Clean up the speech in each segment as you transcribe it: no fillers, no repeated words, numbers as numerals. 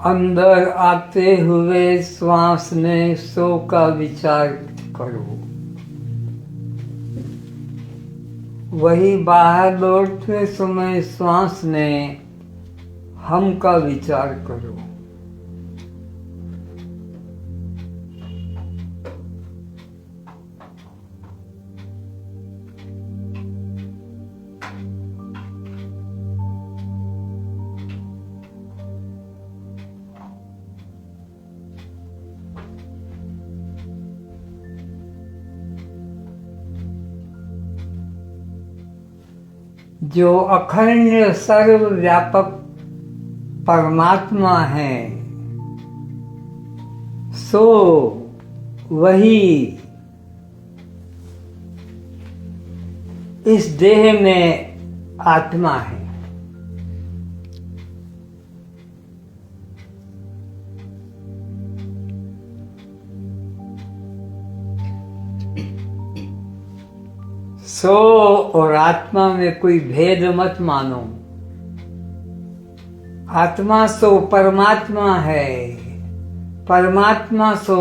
अंदर आते हुए श्वास ने सो का विचार करो, वही बाहर लौटते समय श्वास ने हम का विचार करो। जो अखंड सर्वव्यापक परमात्मा है, सो वही इस देह में आत्मा है। सो और आत्मा में कोई भेद मत मानो। आत्मा सो परमात्मा है, परमात्मा सो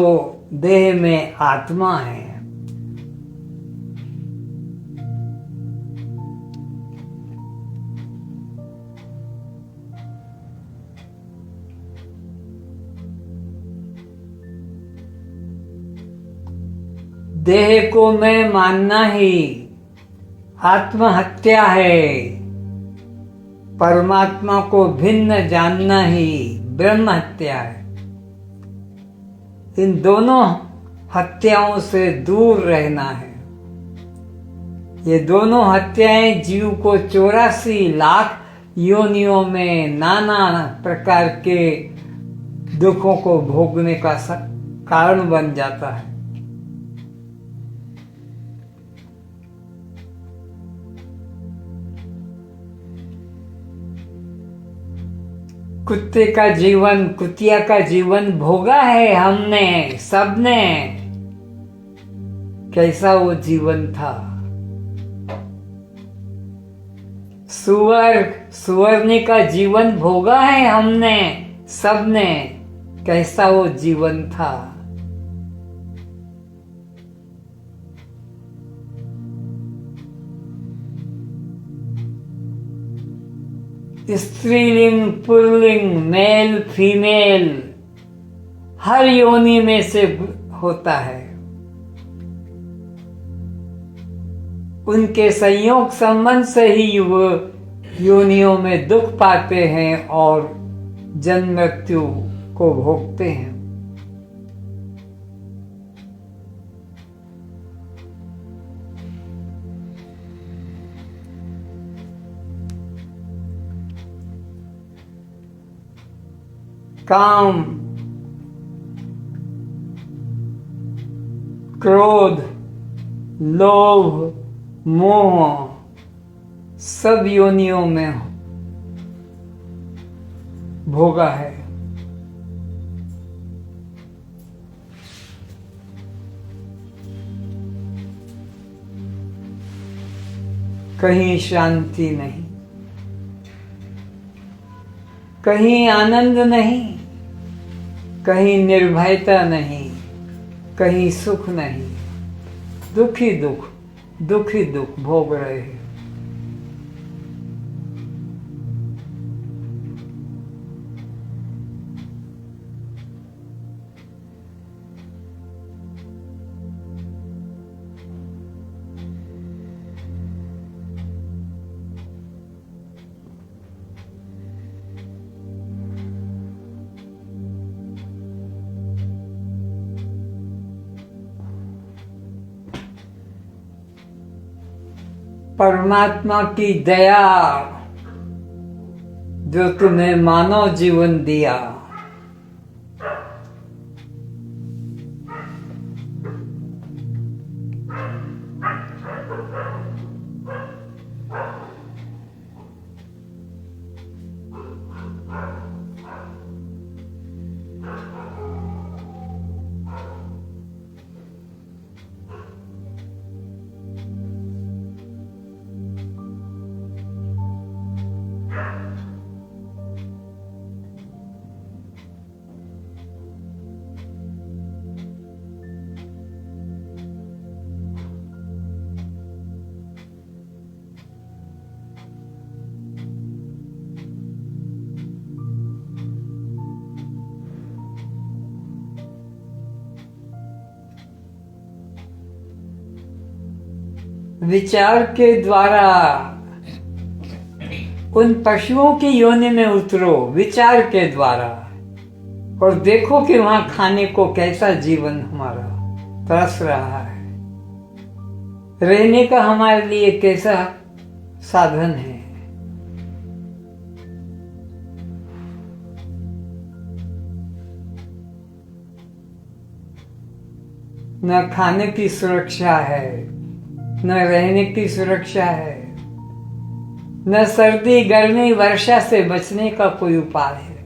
देह में आत्मा है। देह को मैं मानना ही आत्महत्या है, परमात्मा को भिन्न जानना ही ब्रह्म हत्या है। इन दोनों हत्याओं से दूर रहना है। ये दोनों हत्याएं जीव को 84 लाख योनियों में नाना प्रकार के दुखों को भोगने का कारण बन जाता है। कुत्ते का जीवन, कुतिया का जीवन भोगा है हमने सबने। कैसा वो जीवन था। सुअरने का जीवन भोगा है हमने सबने। कैसा वो जीवन था। स्त्रीलिंग, पुल्लिंग, मेल, फीमेल हर योनि में से होता है। उनके संयोग संबंध से ही वो योनियों में दुख पाते हैं और जन्म मृत्यु को भोगते हैं। काम, क्रोध, लोभ, मोह सब योनियों में भोगा है। कहीं शांति नहीं, कहीं आनंद नहीं, कहीं निर्भयता नहीं, कहीं सुख नहीं। दुख ही दुख, दुख ही दुख भोग रहे हैं। परमात्मा की दया जो तुम्हें मानव जीवन दिया, विचार के द्वारा उन पशुओं की योनि में उतरो, विचार के द्वारा, और देखो कि वहां खाने को कैसा जीवन हमारा तरस रहा है, रहने का हमारे लिए कैसा साधन है। न खाने की सुरक्षा है, न रहने की सुरक्षा है, न सर्दी गर्मी वर्षा से बचने का कोई उपाय है।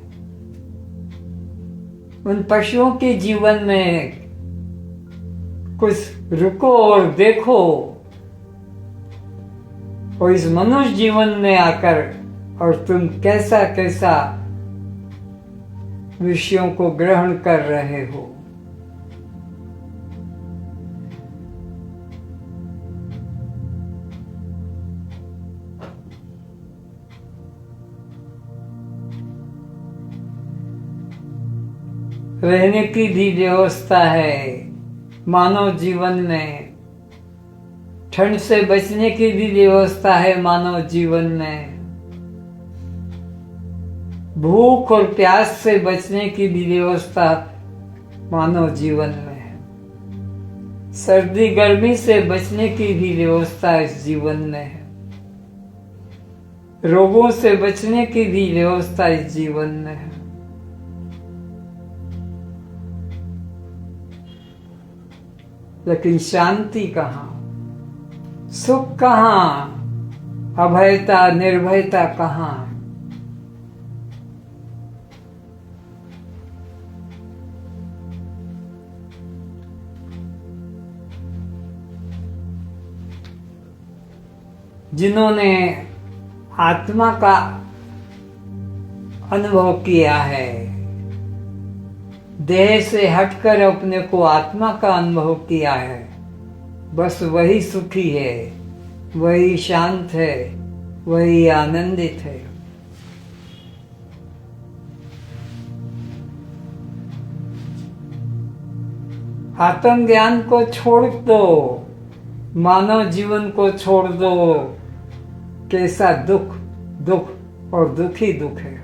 उन पशुओं के जीवन में कुछ रुको और देखो, और इस मनुष्य जीवन में आकर और तुम कैसा कैसा विषयों को ग्रहण कर रहे हो। रहने की भी व्यवस्था है मानव जीवन में, ठंड से बचने की भी व्यवस्था है मानव जीवन में, भूख और प्यास से बचने की भी व्यवस्था मानव जीवन में है, सर्दी गर्मी से बचने की भी व्यवस्था इस जीवन में है, रोगों से बचने की भी व्यवस्था इस जीवन में है। लेकिन शांति कहाँ, सुख कहाँ, अभयता निर्भयता कहाँ। जिन्होंने आत्मा का अनुभव किया है, देह से हटकर अपने को आत्मा का अनुभव किया है, बस वही सुखी है, वही शांत है, वही आनंदित है। आत्मज्ञान को छोड़ दो, मानव जीवन को छोड़ दो, कैसा दुख दुख और दुखी दुख है।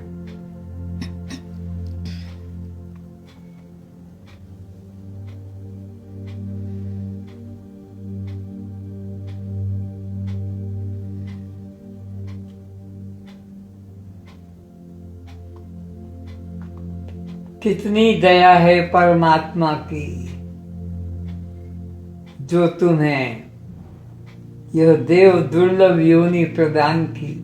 कितनी दया है परमात्मा की, जो तुम्हें यह देव दुर्लभ योनि प्रदान की।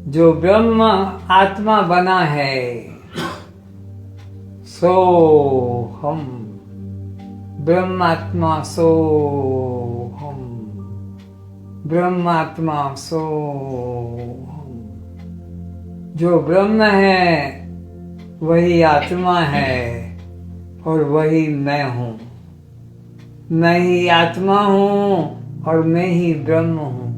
जो ब्रह्म आत्मा बना है, सो हम ब्रह्मात्मा, सो हम ब्रह्मात्मा, सो हम। जो ब्रह्म है वही आत्मा है और वही मैं हूँ। मैं ही आत्मा हूँ और मैं ही ब्रह्म हूँ।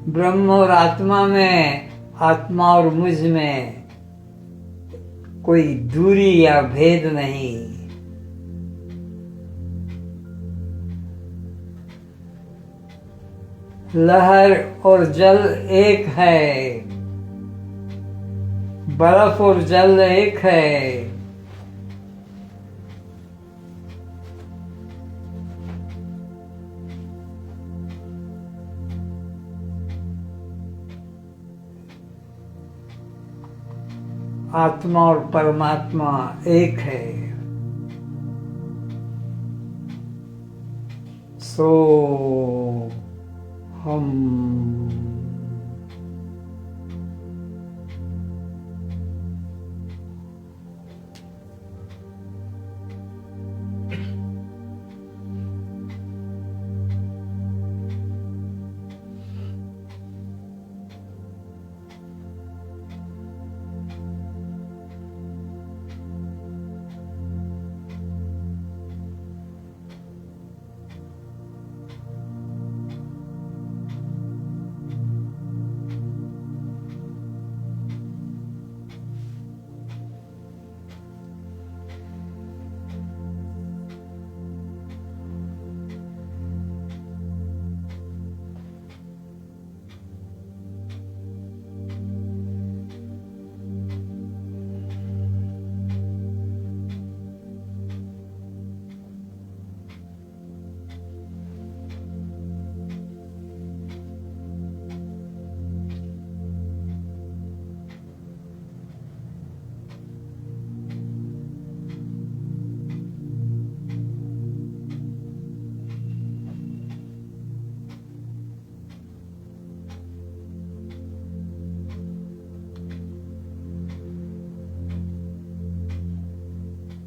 ब्रह्म और आत्मा में, आत्मा और मुझ में कोई दूरी या भेद नहीं। लहर और जल एक है, बर्फ और जल एक है। आत्मा और परमात्मा एक है। सो हम।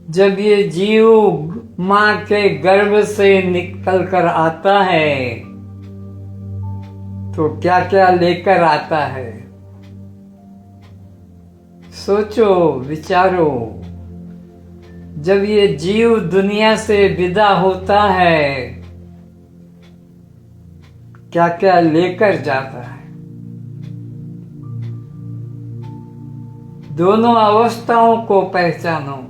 जब ये जीव मां के गर्भ से निकल कर आता है तो क्या क्या लेकर आता है? सोचो, विचारो। जब ये जीव दुनिया से विदा होता है क्या क्या लेकर जाता है? दोनों अवस्थाओं को पहचानो।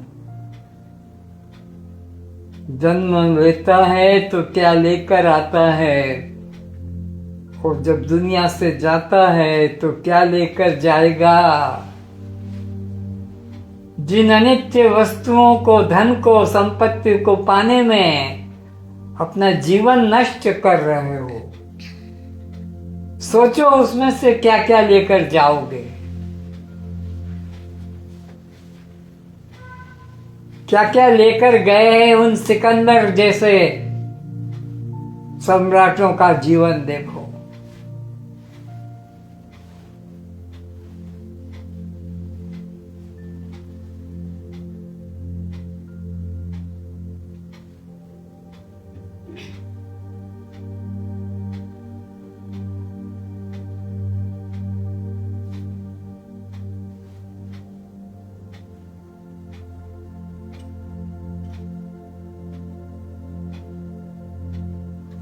जन्म लेता है तो क्या लेकर आता है, और जब दुनिया से जाता है तो क्या लेकर जाएगा? जिन अनित्य वस्तुओं को, धन को, संपत्ति को पाने में अपना जीवन नष्ट कर रहे हो, सोचो उसमें से क्या क्या लेकर जाओगे। क्या क्या लेकर गए हैं उन सिकंदर जैसे सम्राटों का जीवन देखो।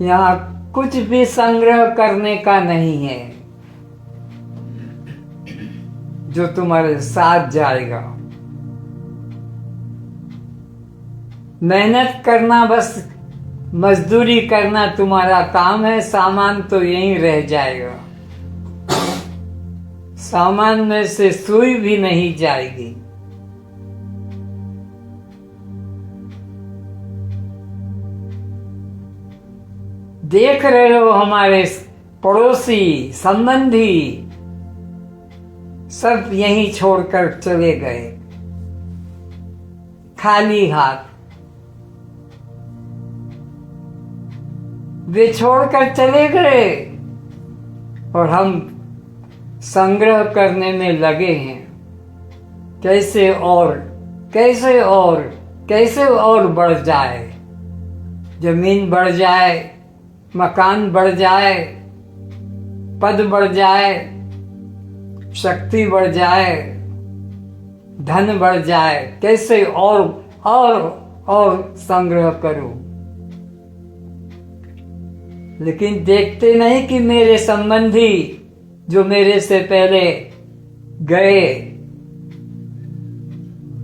यहाँ कुछ भी संग्रह करने का नहीं है जो तुम्हारे साथ जाएगा। मेहनत करना, बस मजदूरी करना तुम्हारा काम है। सामान तो यहीं रह जाएगा, सामान में से सुई भी नहीं जाएगी। देख रहे हो हमारे पड़ोसी, संबंधी सब यहीं छोड़कर चले गए खाली हाथ। वे छोड़कर चले गए और हम संग्रह करने में लगे हैं। कैसे और कैसे और कैसे और बढ़ जाए, जमीन बढ़ जाए, मकान बढ़ जाए, पद बढ़ जाए, शक्ति बढ़ जाए, धन बढ़ जाए, कैसे और संग्रह करूं। लेकिन देखते नहीं कि मेरे संबंधी जो मेरे से पहले गए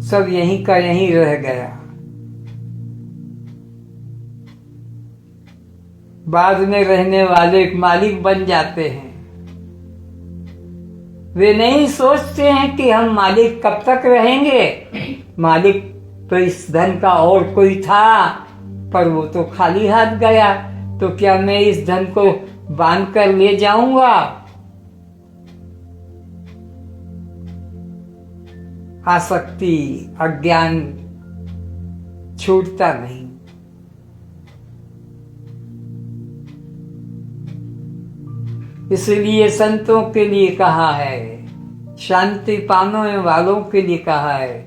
सब यहीं का यहीं रह गया। बाद में रहने वाले मालिक बन जाते हैं। वे नहीं सोचते हैं कि हम मालिक कब तक रहेंगे। मालिक तो इस धन का और कोई था, पर वो तो खाली हाथ गया, तो क्या मैं इस धन को बांध कर ले जाऊंगा? आसक्ति, अज्ञान छूटता नहीं। इसलिए संतों के लिए कहा है, शांति पाने वालों के लिए कहा है,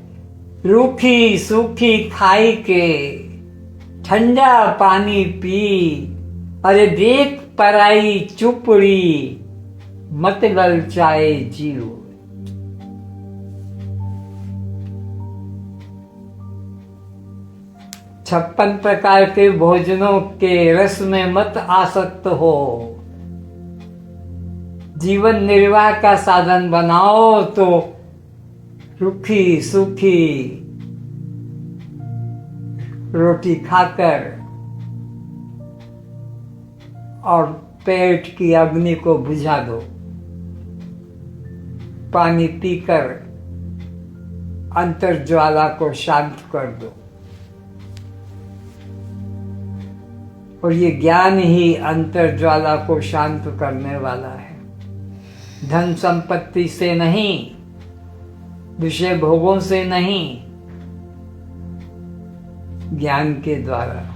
रूखी सूखी खाई के ठंडा पानी पी, अरे देख पराई चुपड़ी मत ललचाए जीव। छप्पन प्रकार के भोजनों के रस में मत आसक्त हो, जीवन निर्वाह का साधन बनाओ तो रूखी सूखी रोटी खाकर और पेट की अग्नि को बुझा दो, पानी पीकर अंतर्ज्वाला को शांत कर दो। और ये ज्ञान ही अंतर्ज्वाला को शांत करने वाला है, धन संपत्ति से नहीं, विषय भोगों से नहीं, ज्ञान के द्वारा।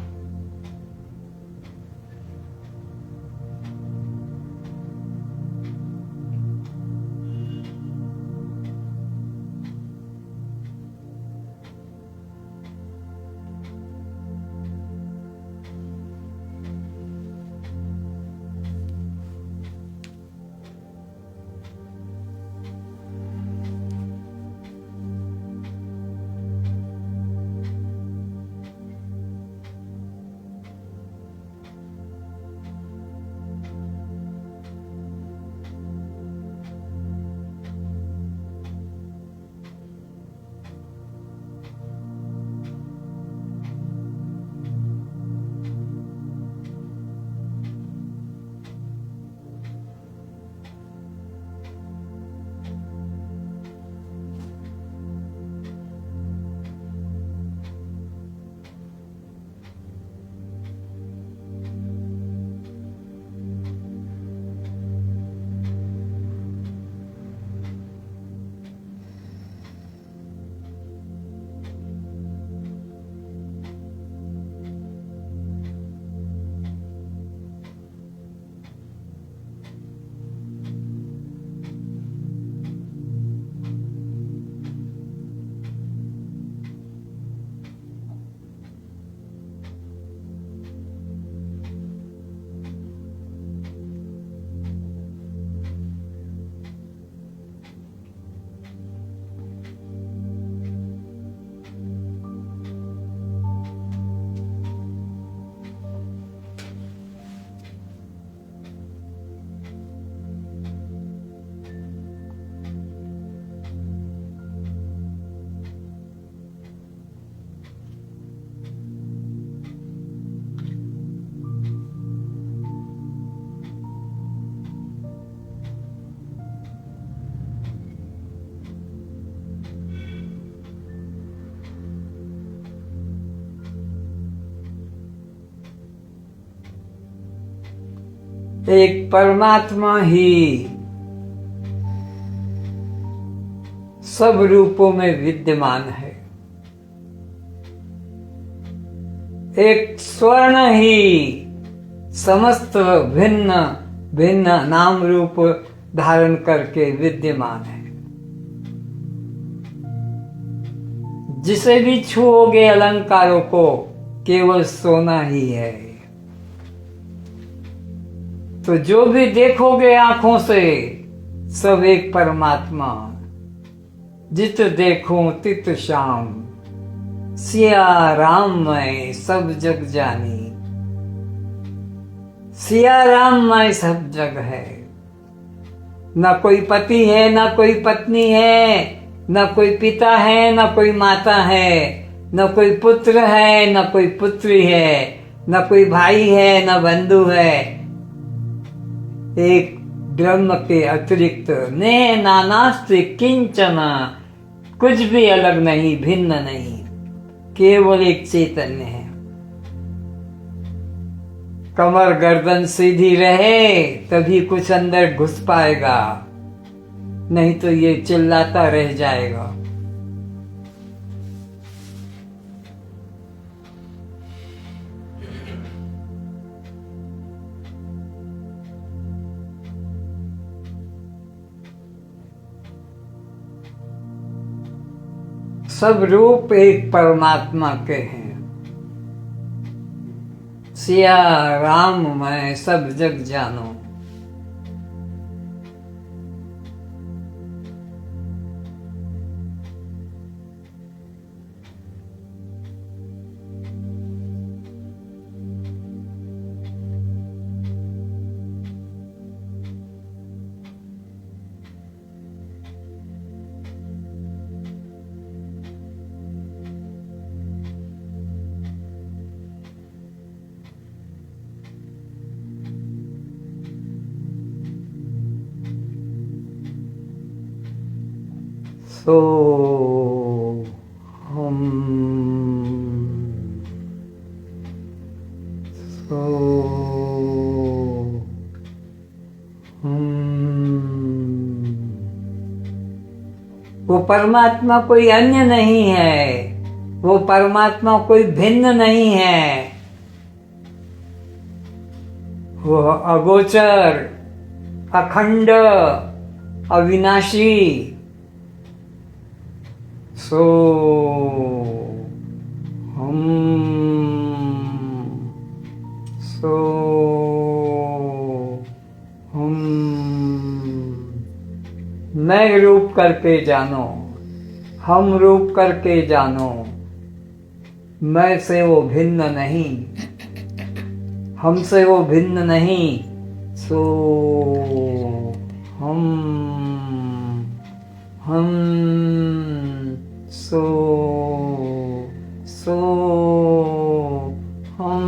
एक परमात्मा ही सब रूपों में विद्यमान है, एक स्वर्ण ही समस्त भिन्न भिन्न नाम रूप धारण करके विद्यमान है। जिसे भी छुओगे अलंकारों को केवल सोना ही है। तो जो भी देखोगे आंखों से सब एक परमात्मा। जित देखूं तित श्याम, सिया राम मैं सब जग जानी। सिया राम मैं सब जग है। न कोई पति है, न कोई पत्नी है, न कोई पिता है, न कोई माता है, न कोई पुत्र है, न कोई पुत्री है, न कोई भाई है, न बंधु है। एक ब्रह्म के अतिरिक्त ने नानास्ति किंचन, कुछ भी अलग नहीं, भिन्न नहीं, केवल एक चैतन्य है। कमर गर्दन सीधी रहे तभी कुछ अंदर घुस पाएगा, नहीं तो ये चिल्लाता रह जाएगा। सब रूप एक परमात्मा के हैं। सिया राम मैं सब जग जानो। सो हम सो हम। वो परमात्मा कोई अन्य नहीं है, वो परमात्मा कोई भिन्न नहीं है। वो अगोचर, अखंड, अविनाशी। सो हम सो हम। मैं रूप करके जानो, हम रूप करके जानो। मैं से वो भिन्न नहीं, हमसे वो भिन्न नहीं। सो हम सो सो हम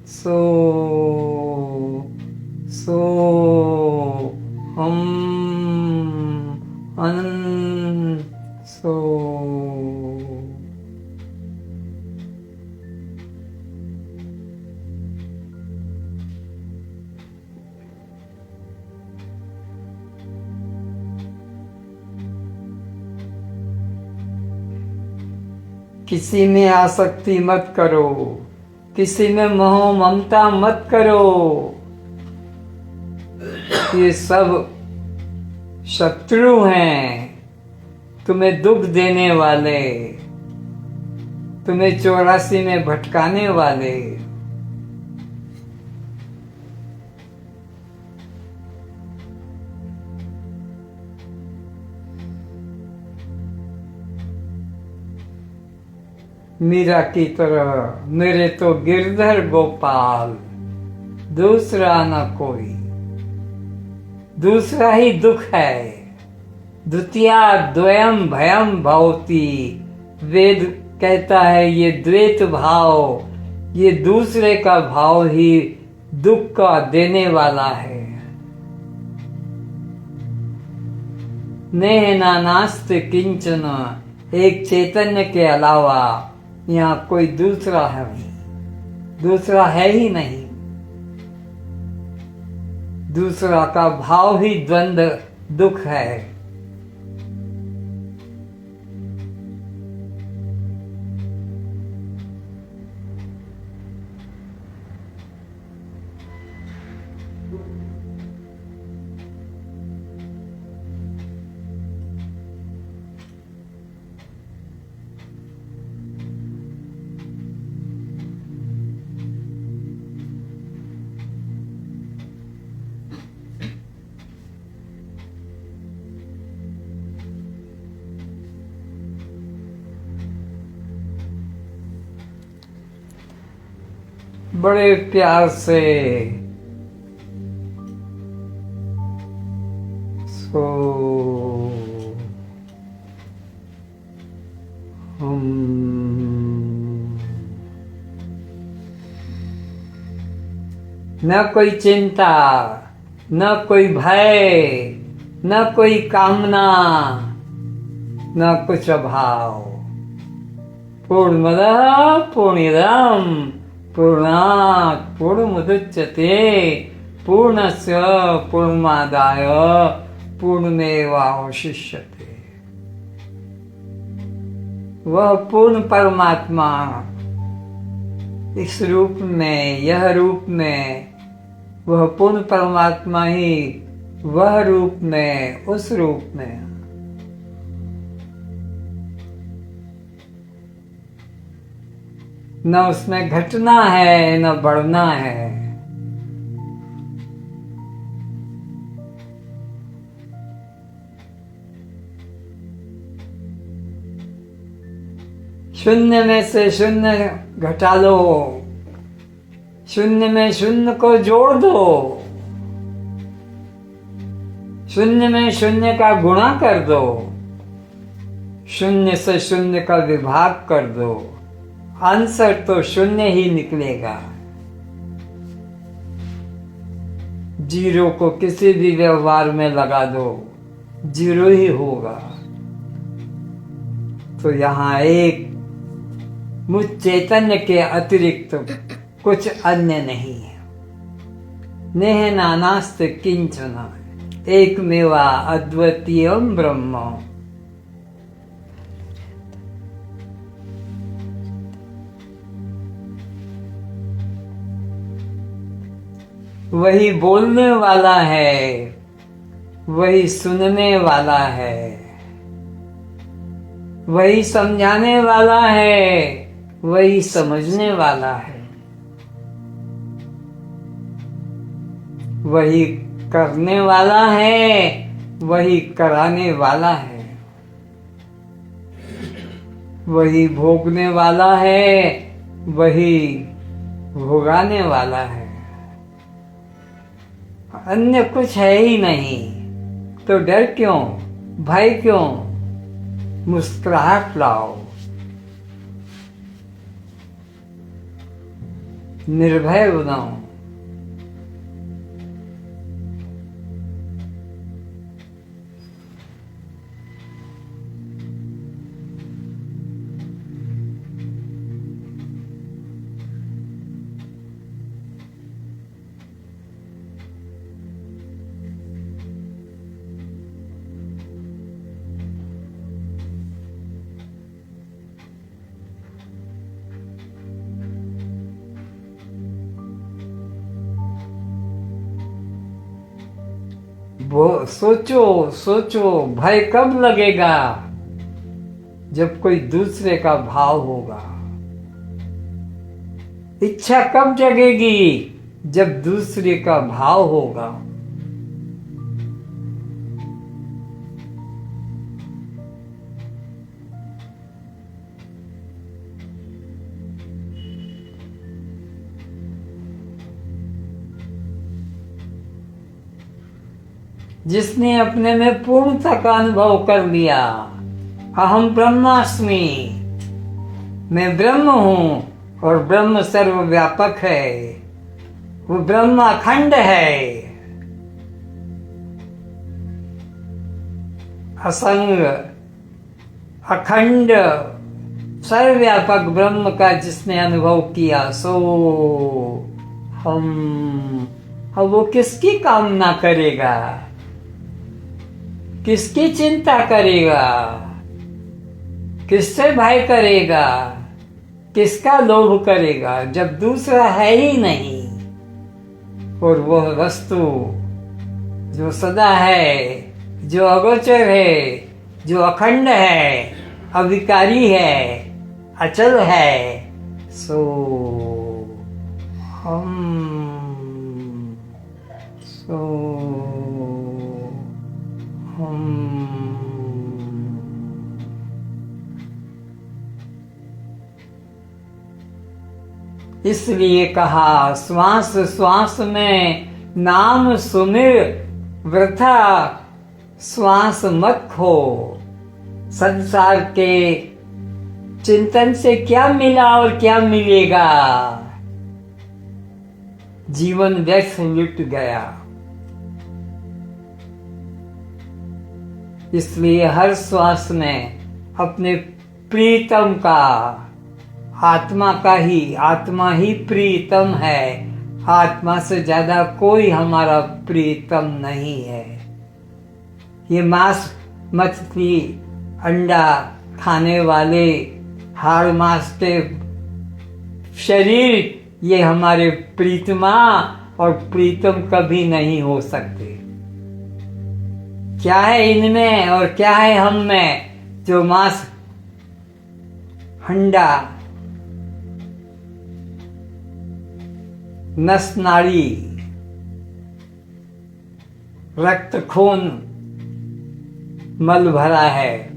सो सो हम सो। किसी में आसक्ति मत करो, किसी में मोह ममता मत करो। ये सब शत्रु हैं, तुम्हें दुख देने वाले, तुम्हें 84 में भटकाने वाले। मीरा की तरह मेरे तो गिरधर गोपाल, दूसरा न कोई। दूसरा ही दुख है, द्वितीया द्वयम भयम भवति। वेद कहता है ये द्वैत भाव, ये दूसरे का भाव ही दुख का देने वाला है। नेह नानास्ति किंचन, एक चैतन्य के अलावा यहाँ कोई दूसरा है नहीं, दूसरा है ही नहीं। दूसरा का भाव ही द्वंद्व दुख है। बड़े प्यार से सो हम न कोई चिंता, न कोई भय, न कोई कामना, न कुछ अभाव। पूर्णमदः पूर्णमिदं पूर्णात् पूर्णमुदच्यते पूर्णस्य पूर्णमादाय पूर्णमेवावशिष्यते। वह पूर्ण परमात्मा इस रूप में, यह रूप में, वह पूर्ण परमात्मा ही वह रूप में, उस रूप में न उसमें घटना है न बढ़ना है। शून्य में से शून्य घटा लो, शून्य में शून्य को जोड़ दो, शून्य में शून्य का गुणा कर दो, शून्य से शून्य का विभाग कर दो, आंसर तो शून्य ही निकलेगा। जीरो को किसी भी व्यवहार में लगा दो, जीरो ही होगा। तो यहाँ एक मुझ चैतन्य के अतिरिक्त कुछ अन्य नहीं है। नेह नानास्ति किंचन एकमेवा अद्वितीयम ब्रह्म। वही बोलने वाला है, वही सुनने वाला है, वही समझाने वाला है, वही समझने वाला है, वही करने वाला है, वही कराने वाला है, वही भोगने वाला है, वही भोगाने वाला है। अन्य कुछ है ही नहीं, तो डर क्यों, भय क्यों? मुस्कुराहट लाओ, निर्भय बनाओ। वो सोचो सोचो, भय कब लगेगा? जब कोई दूसरे का भाव होगा। इच्छा कब जगेगी? जब दूसरे का भाव होगा। जिसने अपने में पूर्णता का अनुभव कर लिया, अहम ब्रह्मास्मि, मैं ब्रह्म हूं और ब्रह्म सर्वव्यापक है, वो ब्रह्म अखंड है, असंग अखंड सर्वव्यापक ब्रह्म का जिसने अनुभव किया, सो हम, अब वो किसकी कामना करेगा, किसकी चिंता करेगा, किससे भय करेगा, किसका लोभ करेगा, जब दूसरा है ही नहीं। और वह वस्तु जो सदा है, जो अगोचर है, जो अखंड है, अविकारी है, अचल है, सो हम, इसलिए कहा, श्वास श्वास में नाम सुमिर, वृथा श्वास मत खो। संसार के चिंतन से क्या मिला और क्या मिलेगा? जीवन व्यर्थ लुट गया। इसलिए हर श्वास में अपने प्रीतम का, आत्मा ही प्रीतम है। आत्मा से ज्यादा कोई हमारा प्रीतम नहीं है। ये मांस मछली अंडा खाने वाले हाड़ मांस के शरीर, ये हमारे प्रीतमा और प्रीतम कभी नहीं हो सकते। क्या है इनमें और क्या है हम में? जो मांस अंडा नस नाड़ी, रक्त खून मल भरा है,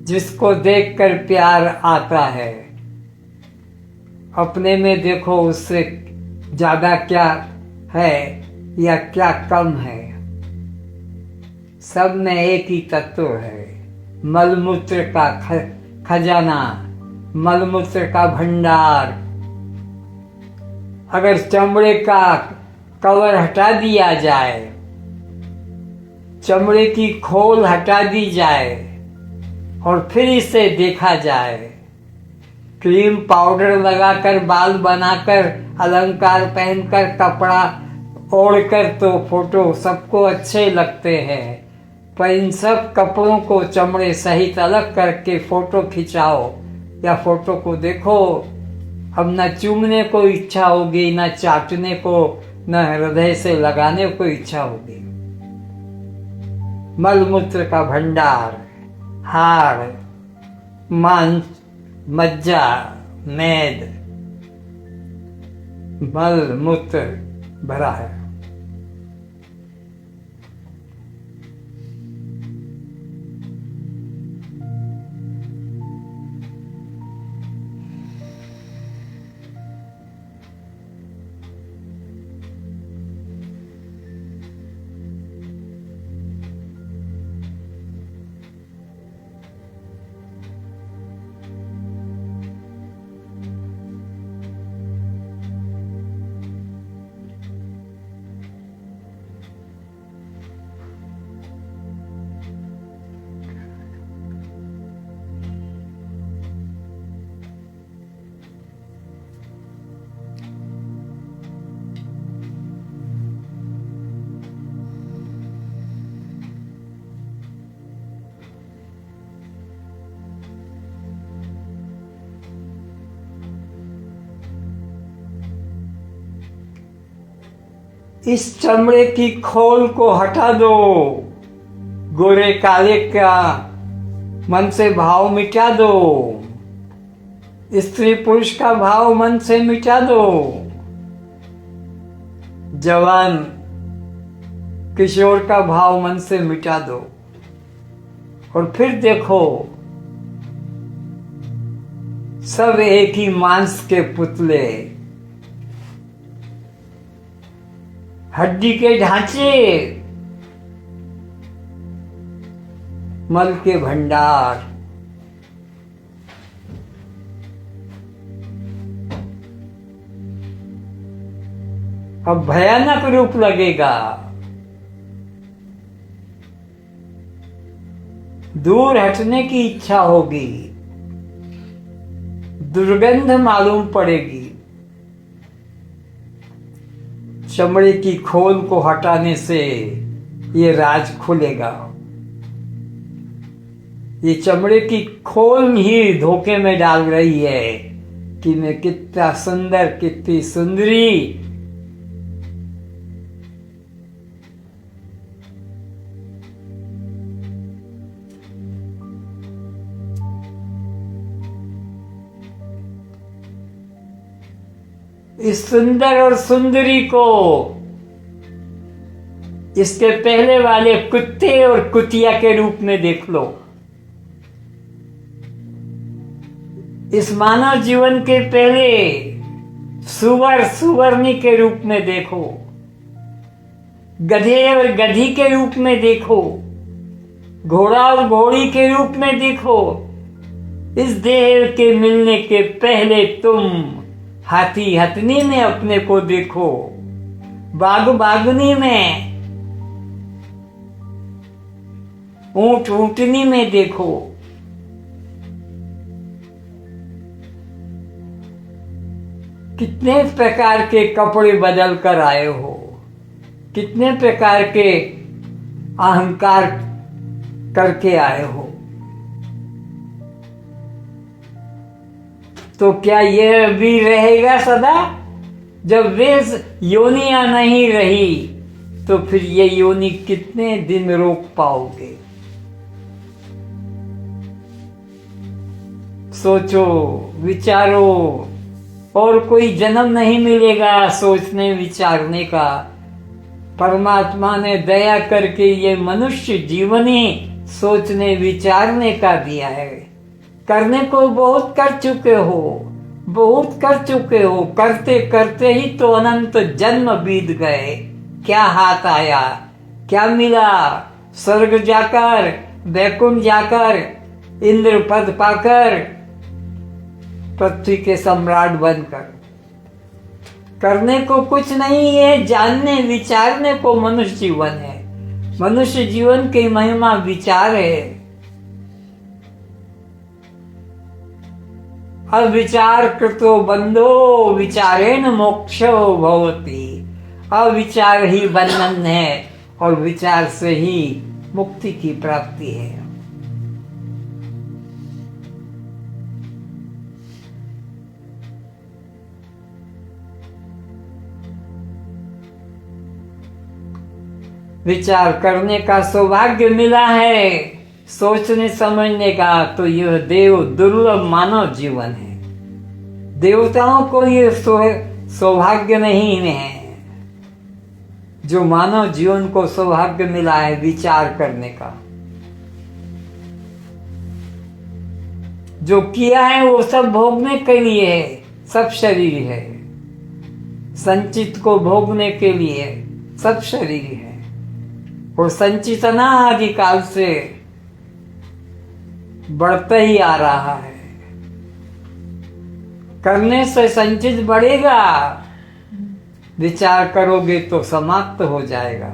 जिसको देखकर प्यार आता है। अपने में देखो उससे ज्यादा क्या है या क्या कम है। सब में एक ही तत्व है, मलमूत्र का खजाना, मलमूत्र का भंडार। अगर चमड़े का कवर हटा दिया जाए, चमड़े की खोल हटा दी जाए और फिर इसे देखा जाए, क्रीम पाउडर लगाकर, बाल बनाकर, अलंकार पहनकर, कपड़ा ओढ़कर तो फोटो सबको अच्छे लगते हैं, पर इन सब कपड़ों को चमड़े सहित अलग करके फोटो खिंचाओ या फोटो को देखो, अब न चूमने को इच्छा होगी, न चाटने को, न हृदय से लगाने को इच्छा होगी। मलमूत्र का भंडार, हाड़, मांस, मज्जा, मेद, मल मूत्र भरा है। इस चमड़े की खोल को हटा दो, गोरे काले का मन से भाव मिटा दो, स्त्री पुरुष का भाव मन से मिटा दो, जवान किशोर का भाव मन से मिटा दो और फिर देखो सब एक ही मांस के पुतले, हड्डी के ढांचे, मल के भंडार। अब भयानक रूप लगेगा, दूर हटने की इच्छा होगी, दुर्गंध मालूम पड़ेगी। चमड़े की खोल को हटाने से ये राज खुलेगा। ये चमड़े की खोल ही धोखे में डाल रही है कि मैं कितना सुंदर, कितनी सुंदरी। इस सुंदर और सुंदरी को इसके पहले वाले कुत्ते और कुतिया के रूप में देख लो। इस मानव जीवन के पहले सुवर सुवर्णी के रूप में देखो, गधे और गधी के रूप में देखो, घोड़ा और घोड़ी के रूप में देखो। इस देह के मिलने के पहले तुम हाथी हथनी में अपने को देखो, बाघ बाघनी में, ऊंट ऊंटनी में देखो। कितने प्रकार के कपड़े बदल कर आए हो, कितने प्रकार के अहंकार करके आए हो। तो क्या यह भी रहेगा सदा? जब वे योनियां नहीं रही तो फिर ये योनि कितने दिन रोक पाओगे? सोचो, विचारो, और कोई जन्म नहीं मिलेगा सोचने विचारने का। परमात्मा ने दया करके ये मनुष्य जीवन ही सोचने विचारने का दिया है। करने को बहुत कर चुके हो, बहुत कर चुके हो, करते करते ही तो अनंत जन्म बीत गए। क्या हाथ आया, क्या मिला? स्वर्ग जाकर, वैकुंठ जाकर, इंद्र पद पाकर, पृथ्वी के सम्राट बनकर। करने को कुछ नहीं है, जानने विचारने को मनुष्य जीवन है। मनुष्य जीवन की महिमा विचार है। अविचार कृतो बंधो विचारेण मोक्षो भवति। अविचार ही बंधन है और विचार से ही मुक्ति की प्राप्ति है। विचार करने का सौभाग्य मिला है, सोचने समझने का, तो यह देव दुर्लभ मानव जीवन है। देवताओं को यह सौभाग्य नहीं है। जो मानव जीवन को सौभाग्य मिला है विचार करने का, जो किया है वो सब भोगने के लिए है। सब शरीर है, संचित को भोगने के लिए सब शरीर है। और संचित अनादिकाल से बढ़ता ही आ रहा है। करने से संचित बढ़ेगा, विचार करोगे तो समाप्त हो जाएगा।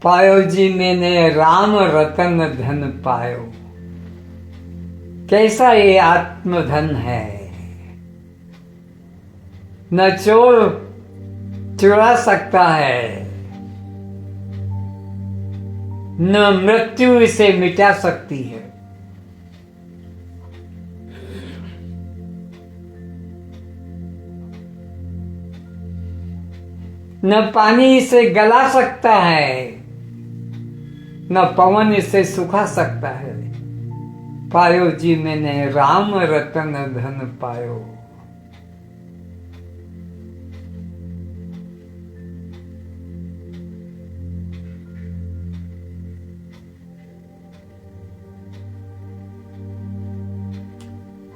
पायो जी मैंने राम रतन धन पायो। कैसा ये आत्मधन है। न चोर चुरा सकता है, न मृत्यु इसे मिटा सकती है। न पानी इसे गला सकता है, न पवन इसे सुखा सकता है। पायो जी मैंने राम रतन धन पायो।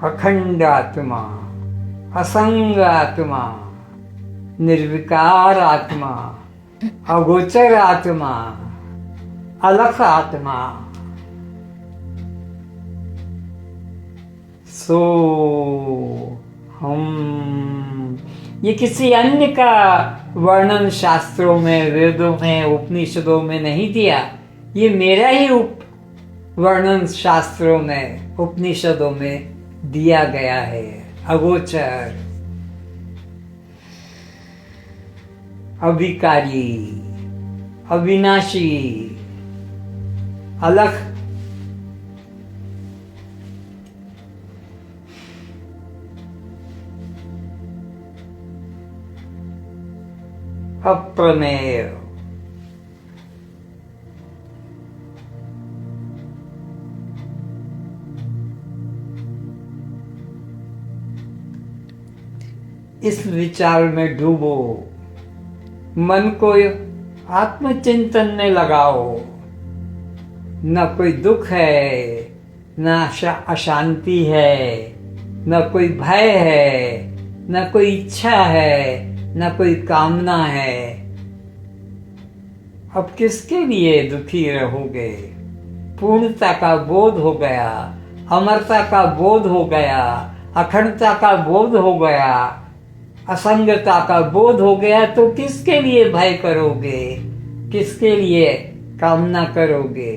अखंड आत्मा, असंग आत्मा, निर्विकार आत्मा, अगोचर आत्मा, अलख आत्मा। सो हम, ये किसी अन्य का वर्णन शास्त्रों में, वेदों में, उपनिषदों में नहीं दिया। ये मेरा ही वर्णन शास्त्रों में, उपनिषदों में दिया गया है। अगोचर, अविकारी, अविनाशी, अलख, अप्रमेय। इस विचार में डूबो, मन को आत्मचिंतन में लगाओ। न कोई दुख है, न अशांति है, न कोई भय है, न कोई इच्छा है, न कोई कामना है। अब किसके लिए दुखी रहोगे? पूर्णता का बोध हो गया, अमरता का बोध हो गया, अखंडता का बोध हो गया, असंगता का बोध हो गया, तो किसके लिए भय करोगे? किसके लिए कामना करोगे?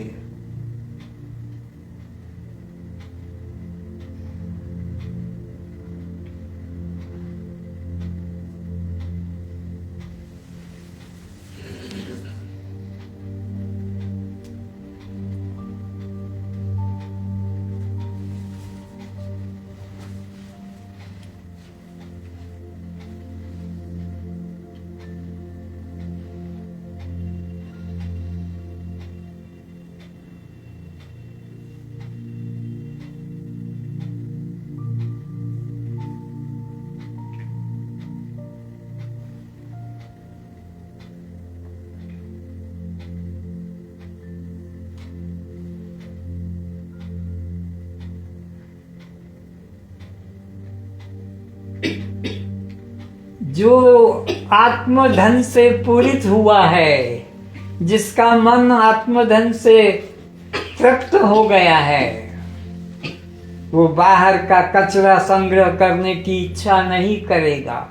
जो आत्मधन से पूरित हुआ है, जिसका मन आत्मधन से तृप्त हो गया है, वो बाहर का कचरा संग्रह करने की इच्छा नहीं करेगा।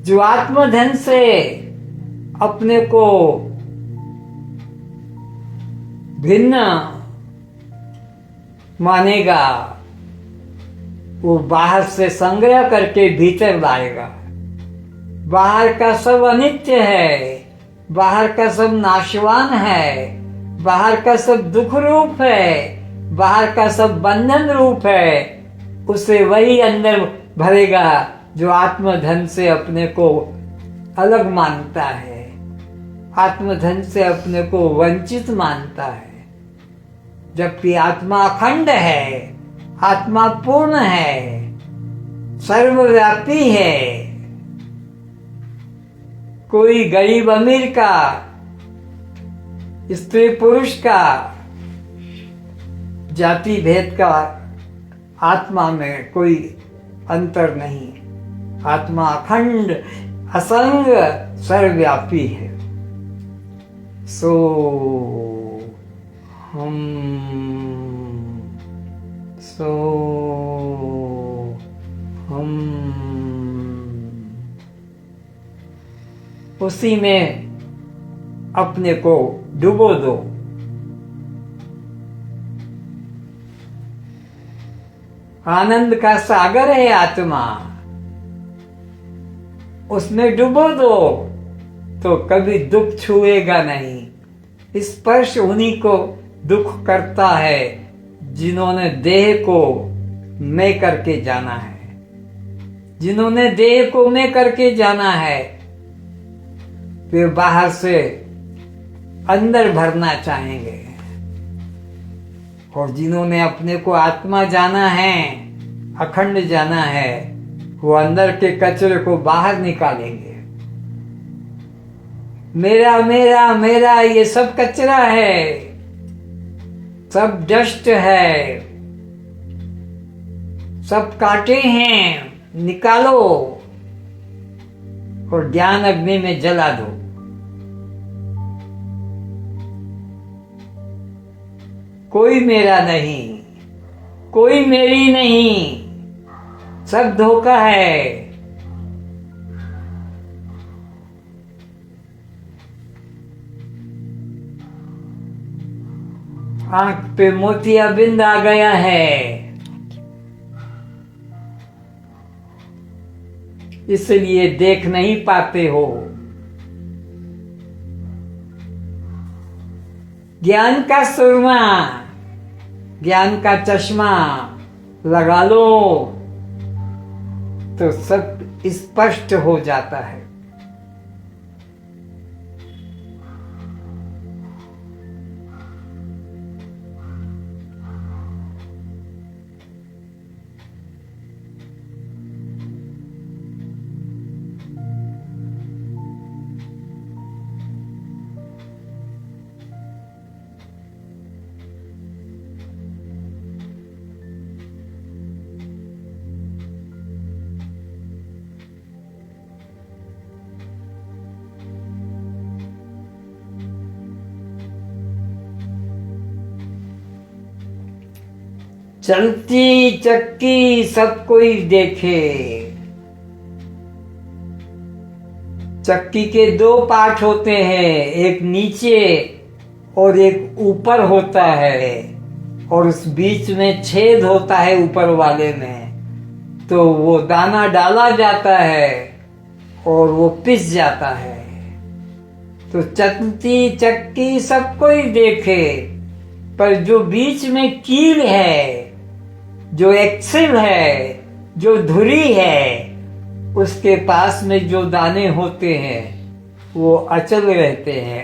जो आत्मधन से अपने को भिन्न मानेगा, वो बाहर से संग्रह करके भीतर लाएगा। बाहर का सब अनित्य है, बाहर का सब नाशवान है, बाहर का सब दुख रूप है, बाहर का सब बंधन रूप है। उसे वही अंदर भरेगा जो आत्मधन से अपने को अलग मानता है, आत्मधन से अपने को वंचित मानता है। जबकि आत्मा अखंड है, आत्मा पूर्ण है, सर्वव्यापी है। कोई गरीब अमीर का, स्त्री पुरुष का, जाति भेद का आत्मा में कोई अंतर नहीं। आत्मा अखंड, असंग, सर्वव्यापी है। सो हम उसी में अपने को डुबो दो। आनंद का सागर है आत्मा, उसमें डुबो दो तो कभी दुख छुएगा नहीं। स्पर्श उन्हीं को दुख करता है जिन्होंने देह को मैं करके जाना है। जिन्होंने देह को मैं करके जाना है, वे बाहर से अंदर भरना चाहेंगे। और जिन्होंने अपने को आत्मा जाना है, अखंड जाना है, वो अंदर के कचरे को बाहर निकालेंगे। मेरा मेरा मेरा ये सब कचरा है, सब डस्ट है, सब कांटे हैं, निकालो और ज्ञान अग्नि में जला दो। कोई मेरा नहीं, कोई मेरी नहीं, सब धोखा है। आंख पे मोतियाबिंद आ गया है, इसलिए देख नहीं पाते हो। ज्ञान का सुरमा, ज्ञान का चश्मा लगा लो तो सब स्पष्ट हो जाता है। चलती चक्की सब कोई देखे। चक्की के दो पार्ट होते हैं, एक नीचे और एक ऊपर होता है, और उस बीच में छेद होता है ऊपर वाले में। तो वो दाना डाला जाता है और वो पिस जाता है। तो चलती चक्की सब कोई देखे, पर जो बीच में कील है, जो एक्सिल है, जो धुरी है, उसके पास में जो दाने होते हैं वो अचल रहते हैं,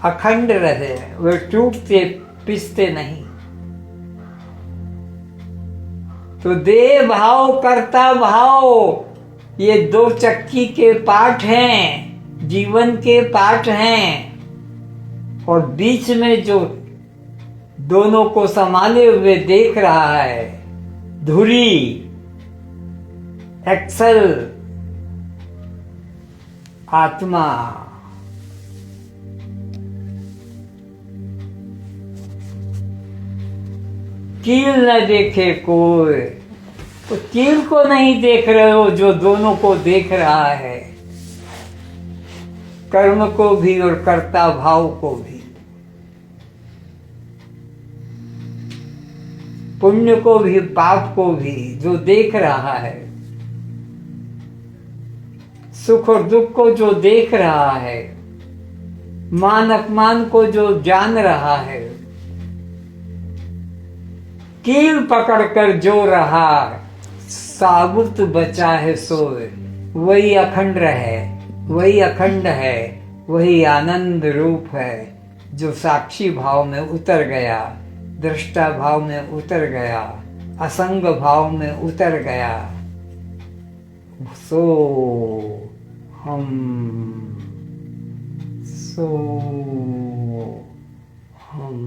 अखंड रहते हैं, वे टूटते पिसते नहीं। तो देह भाव, कर्ता भाव, ये दो चक्की के पार्ट हैं, जीवन के पार्ट हैं। और बीच में जो दोनों को संभाले हुए देख रहा है, धुरी, एक्सेल आत्मा। कील न देखे कोई, तो कील को नहीं देख रहे हो जो दोनों को देख रहा है, कर्म को भी और कर्ता भाव को भी, पुण्य को भी पाप को भी, जो देख रहा है, सुख और दुख को जो देख रहा है, मान अपमान को जो जान रहा है, कील पकड़कर जो रहा साबुत बचा है सोए, वही अखंड है, वही अखंड है, वही आनंद रूप है जो साक्षी भाव में उतर गया, दृष्टा भाव में उतर गया, असंग भाव में उतर गया। सो हम सो हम।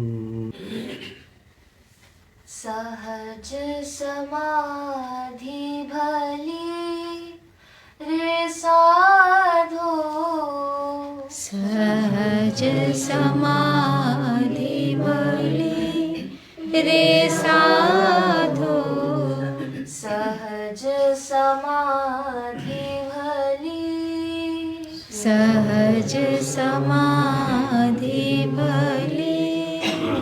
सहज समाधि भली रे साधो, सहज समाधि भली रे साधो, सहज समाधि भली, सहज समाधि भली,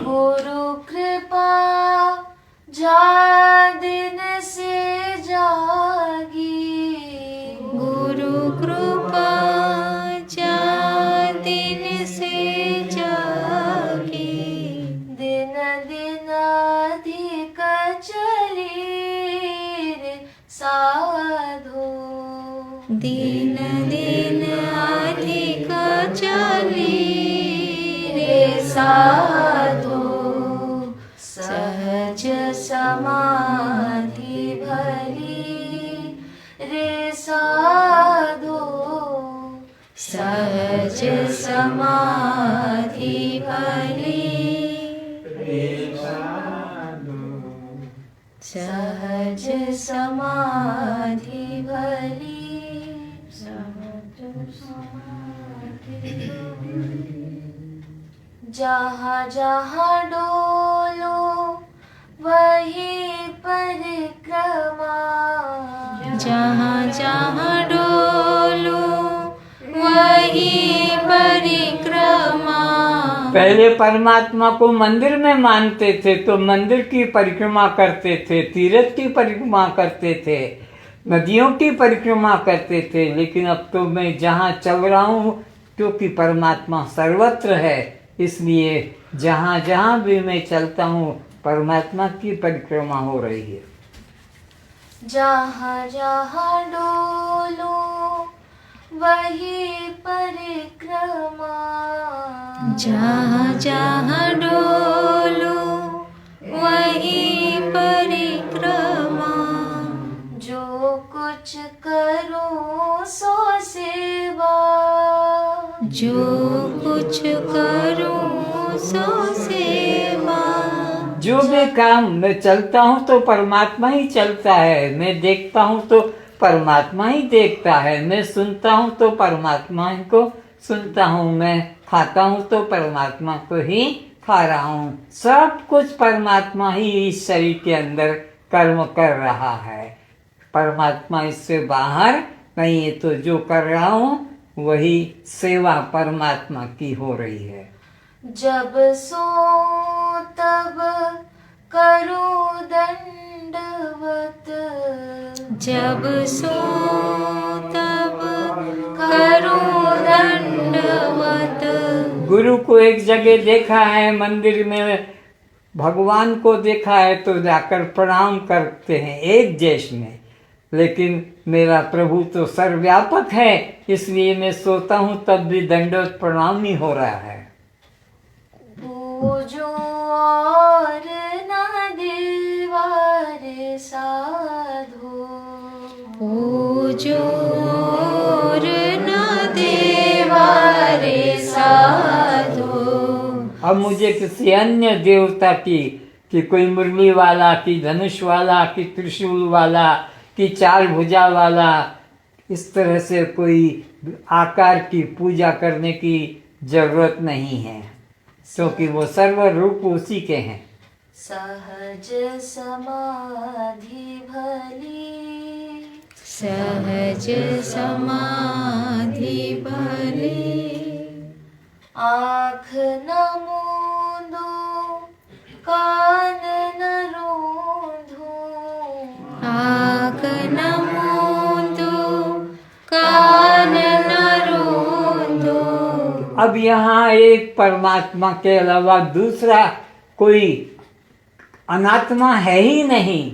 गुरु कृपा जा दिन से जागी, गुरु कृपा जा दिन से जागी, दिन दिन अधिक चली रे साधो, दिन दिन अधिक चली रे साधो, सहज समाधि भली रे साधो, सहज समाधि भली रे साधो, सहज समाधि भली, सहज समाधि भली। जहाँ जहाँ डोलो वही परिक्रमा, जहाँ जहाँ डोलो वही परिक्रमा। पहले परमात्मा को मंदिर में मानते थे तो मंदिर की परिक्रमा करते थे, तीर्थ की परिक्रमा करते थे, नदियों की परिक्रमा करते थे। लेकिन अब तो मैं जहाँ चल रहा हूँ, क्योंकि परमात्मा सर्वत्र है, इसलिए जहाँ जहाँ भी मैं चलता हूँ परमात्मा की परिक्रमा हो रही है। जहाँ जहाँ डोलो वही परिक्रमा, जहाँ जहाँ डोलो वही परिक्रमा। जो कुछ करो सो सेवा, जो कुछ करो सो सेवा। जो भी काम मैं चलता हूँ तो परमात्मा ही चलता है, मैं देखता हूँ तो परमात्मा ही देखता है, मैं सुनता हूँ तो परमात्मा ही को सुनता हूँ, मैं खाता हूँ तो परमात्मा को ही खा रहा हूँ। सब कुछ परमात्मा ही इस शरीर के अंदर कर्म कर रहा है, परमात्मा इससे बाहर नहीं है। तो जो कर रहा हूँ वही सेवा परमात्मा की हो रही है। जब सो तब करो दंडवत, जब सो तब करो दंडवत। गुरु को एक जगह देखा है, मंदिर में भगवान को देखा है तो जाकर प्रणाम करते हैं एक जैश में, लेकिन मेरा प्रभु तो सर्वव्यापक है, इसलिए मैं सोता हूँ तब भी दंडवत प्रणाम ही हो रहा है। पूजो और न देवा रे साधो, पूजो और न देवा रे साधो। अब मुझे किसी अन्य देवता की, कि कोई मुरली वाला, कि धनुष वाला, कि त्रिशूल वाला, कि 4 भुजा वाला इस तरह से कोई आकार की पूजा करने की जरूरत नहीं है, क्योंकि वो सर्व रूप उसी के हैं। सहज समाधि भली, सहज समाधि भली, आँख न मूंदो कान न रूंधो, आँख न मूंदो कान न रूंधो। अब यहाँ एक परमात्मा के अलावा दूसरा कोई अनात्मा है ही नहीं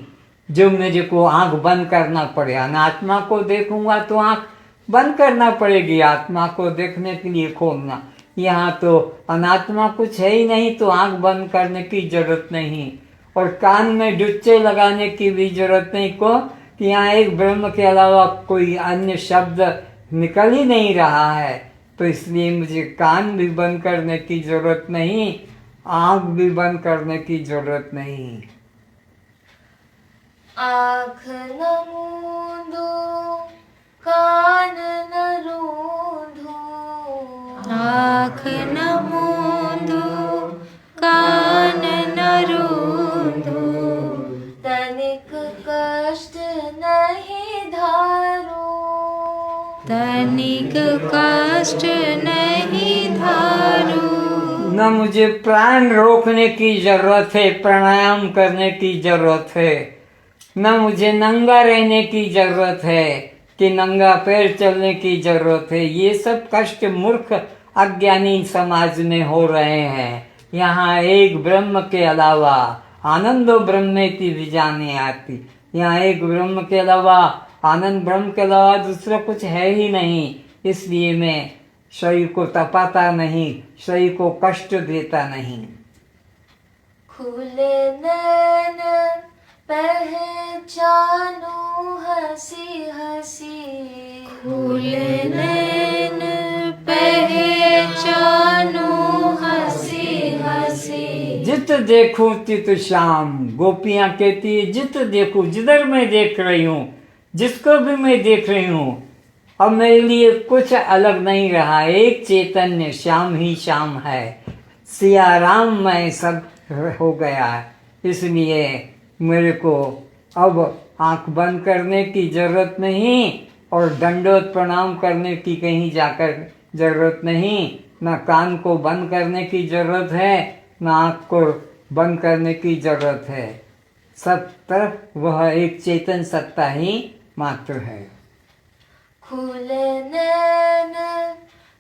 जो मुझे को आंख बंद करना पड़े। अनात्मा को देखूंगा तो आंख बंद करना पड़ेगी, आत्मा को देखने के लिए खोलना। यहाँ तो अनात्मा कुछ है ही नहीं, तो आंख बंद करने की जरूरत नहीं, और कान में डुच्चे लगाने की भी जरूरत नहीं को कि यहाँ एक ब्रह्म के अलावा कोई अन्य शब्द निकल ही नहीं रहा है, तो इसलिए मुझे कान भी बंद करने की जरूरत नहीं, आंख भी बंद करने की जरूरत नहीं। आँख न मूंदो कान न रूंधो, आँख न मूंदो कान न रूंधो, तनिक कष्ट नहीं धारो, तनिक कष्ट नहीं धारो। न मुझे प्राण रोकने की जरूरत है, प्राणायाम करने की जरूरत है, न मुझे नंगा रहने की जरूरत है कि नंगा पैर चलने की जरूरत है। ये सब कष्ट मूर्ख अज्ञानी समाज में हो रहे हैं। यहाँ एक ब्रह्म के अलावा आनंदो ब्रह्मेति विजाने आती, यहाँ एक ब्रह्म के अलावा आनंद ब्रह्म के अलावा दूसरा कुछ है ही नहीं। इसलिए मैं शरीर को तपाता नहीं, शरीर को कष्ट देता नहीं। खुले नैन पहचानो हंसी हंसी, खुले नैन पहचानो हंसी हंसी। जित देखूं तित श्याम, गोपियां कहती है जित देखूं, जिधर मैं देख रही हूँ, जिसको भी मैं देख रही हूँ, अब मेरे लिए कुछ अलग नहीं रहा, एक चैतन्य श्याम ही श्याम है, सिया राम में सब हो गया है। इसलिए मेरे को अब आंख बंद करने की जरूरत नहीं, और दंडोत प्रणाम करने की कहीं जाकर जरूरत नहीं, न कान को बंद करने की जरूरत है, न आँख को बंद करने की जरूरत है। सब तरफ वह एक चेतन सत्ता ही मात्र है। खुले नैन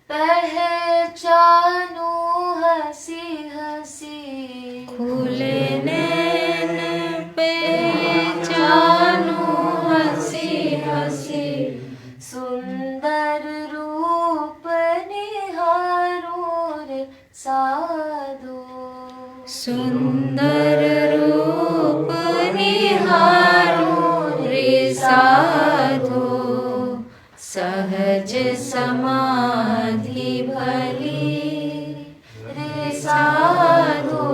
पहचानो हंसी हंसी, खुले नैन पहचानो हंसी हंसी। सुंदर रूप निहारो रे साधो, सुंदर रूप निहारो रे साधो, सहज समाधि भली रे साधो,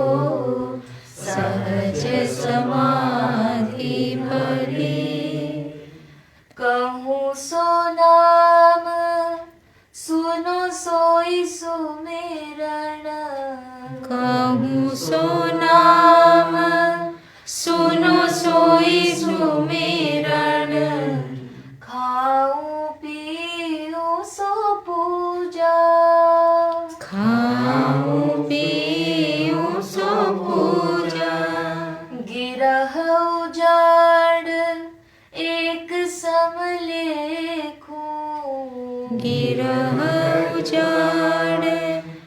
सहज समाधि भली। कहूँ सो नाम सुनो सोई सुमिरण, कहूँ सो नाम सुनो सोई सुमिरण, खाऊं पीऊं सो पूजा, खाऊं पीऊं सो पूजा। गिरह उजाड़ एक सम लेखूं, गिरह उजाड़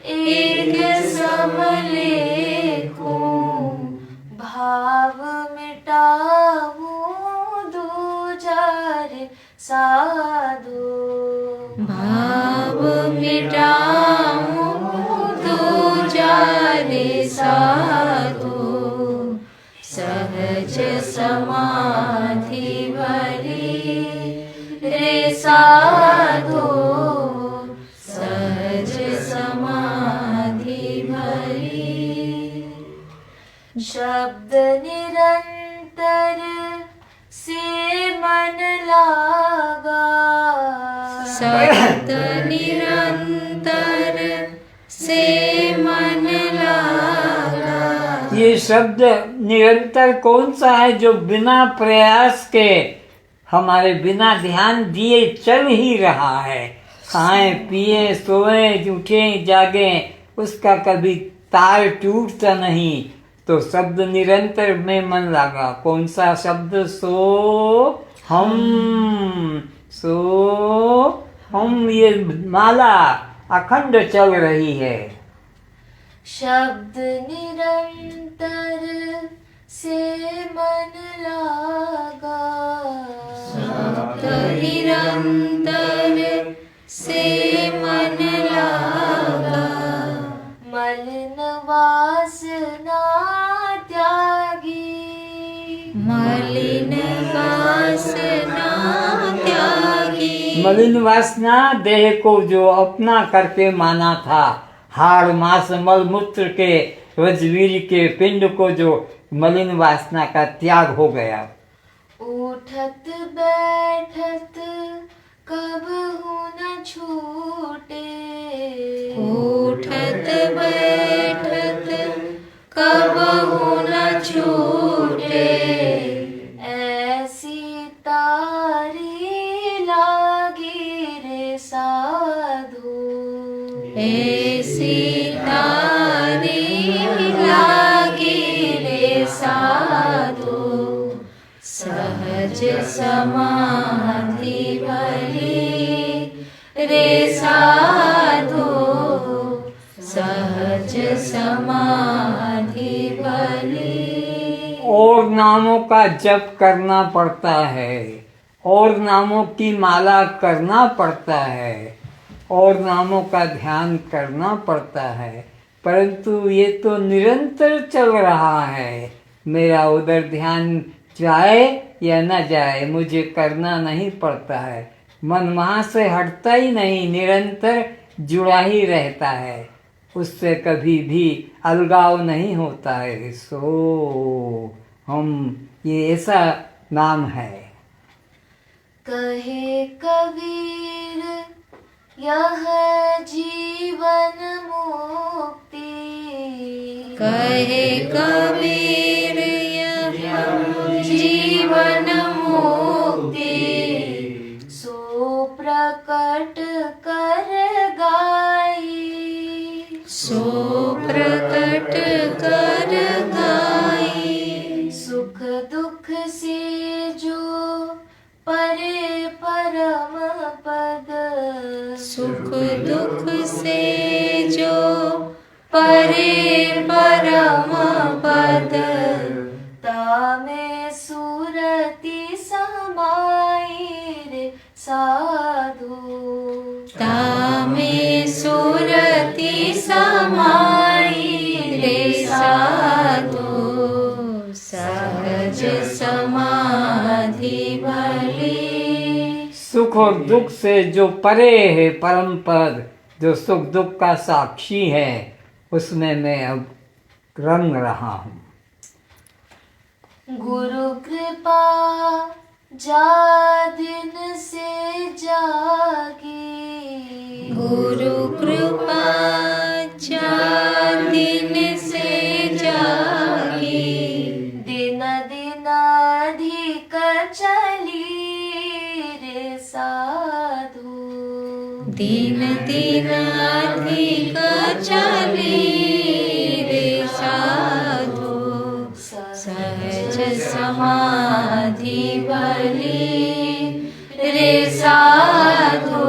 एक सम लेखूं, भाव मिटाऊं दूजार साधो, भाव मिटाऊं दूजार साधो, सहज समाधि भली रे साधो, सहज समाधि भली। शब्द निरंतर से मन मन लागा। शब्द निरंतर से मन लागा। ये शब्द निरंतर कौन सा है जो बिना प्रयास के हमारे बिना ध्यान दिए चल ही रहा है। खाएं पिए सोए उठे जागे उसका कभी तार टूटता नहीं। तो शब्द निरंतर में मन लगा। कौन सा शब्द? सो हम ये माला अखंड चल रही है। शब्द निरंतर से मन लागा। शब्द निरंतर से मन लागा। मलिन वासना त्यागी। मलिन वासना त्यागी। मलिन वासना देह को जो अपना करके माना था। हाड़ मांस मल मूत्र के रजवीर के पिंड को जो मलिन वासना का त्याग हो गया। उठत बैठत कब न छूटे। उठत बैठत कब न छूटे। ऐसी तारी लागी रे साधु। ऐसी तारी लागी रे साधु। सहज समाधि भली रे साधु। सहज समाधि भली। और नामों का जप करना पड़ता है और नामों की माला करना पड़ता है और नामों का ध्यान करना पड़ता है, परंतु ये तो निरंतर चल रहा है। मेरा उधर ध्यान जाए या न जाए मुझे करना नहीं पड़ता है। मन वहाँ से हटता ही नहीं, निरंतर जुड़ा ही रहता है, उससे कभी भी अलगाव नहीं होता है। सो हम ये ऐसा नाम है। कहे कबीर यह जीवन मुक्ति। कहे कबीर यह जीवन मुक्ति। सो प्रकट कर गाई। सो प्रकट कर गाई। सुख दुख से जो परे परम पद। सुख दुख से जो परे परम पद। तामे सुरति समाई रे साधु। तामे सुरति समाई रे साधु। सहज समाधि भली। सुख और दुख से जो परे है परम पद, जो सुख दुख का साक्षी है, उसमें मैं अब रंग रहा हूँ। गुरु कृपा जा दिन से जागी। गुरु कृपा जा दिन से जागी। दिन दिन अधिक चली रे साधु। दिन दिन अधिक चली रे साधु। सहज समाधि भली रे साधु।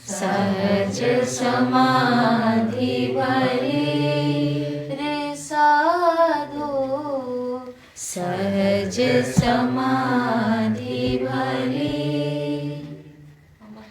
सहज समाधि भली रे साधु। सहज समाधि